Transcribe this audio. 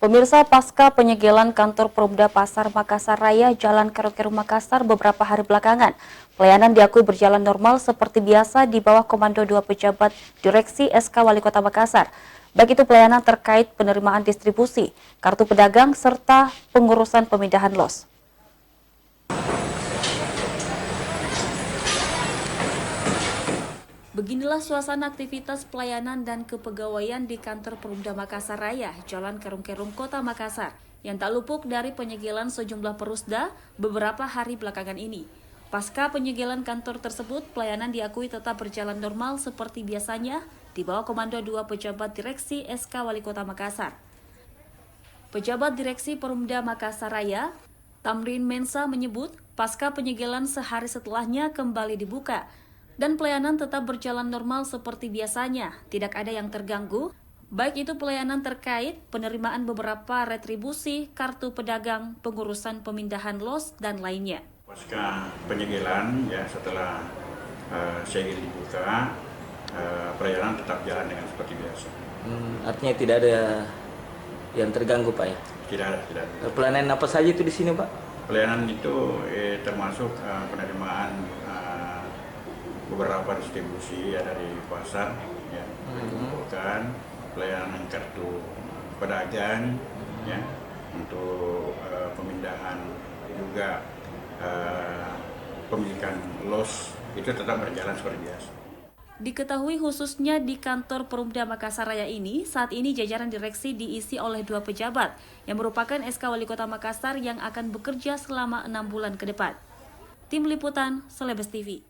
Pemirsa, pasca penyegelan kantor Perumda Pasar Makassar Raya Jalan Keru-Keru Makassar beberapa hari belakangan, pelayanan diakui berjalan normal seperti biasa di bawah komando 2 pejabat Direksi SK Wali Kota Makassar. Baik itu pelayanan terkait penerimaan distribusi, kartu pedagang, serta pengurusan pemindahan los. Beginilah suasana aktivitas pelayanan dan kepegawaian di kantor Perumda Makassar Raya, Jalan Kerung-Kerung, Kota Makassar, yang tak luput dari penyegelan sejumlah perusda beberapa hari belakangan ini. Pasca penyegelan kantor tersebut, pelayanan diakui tetap berjalan normal seperti biasanya di bawah komando 2 pejabat Direksi SK Wali Kota Makassar. Pejabat Direksi Perumda Makassar Raya, Tamrin Mensa menyebut, pasca penyegelan sehari setelahnya kembali dibuka, dan pelayanan tetap berjalan normal seperti biasanya, tidak ada yang terganggu, baik itu pelayanan terkait penerimaan beberapa retribusi, kartu pedagang, pengurusan pemindahan los, dan lainnya. Pasca penyegelan, ya setelah segel dibuka, pelayanan tetap jalan dengan seperti biasa. Artinya tidak ada yang terganggu, Pak ya? Tidak ada. Pelayanan apa saja itu di sini, Pak? Pelayanan itu termasuk penerimaan beberapa distribusi ya, dari pasar, ya, dikumpulkan, pelayanan kartu pedagang, ya, untuk pemindahan juga pemilikan los itu tetap berjalan seperti biasa. Diketahui khususnya di kantor Perumda Makassar Raya ini, saat ini jajaran direksi diisi oleh 2 pejabat yang merupakan SK Wali Kota Makassar yang akan bekerja selama 6 bulan ke depan. Tim Liputan, Celebes TV.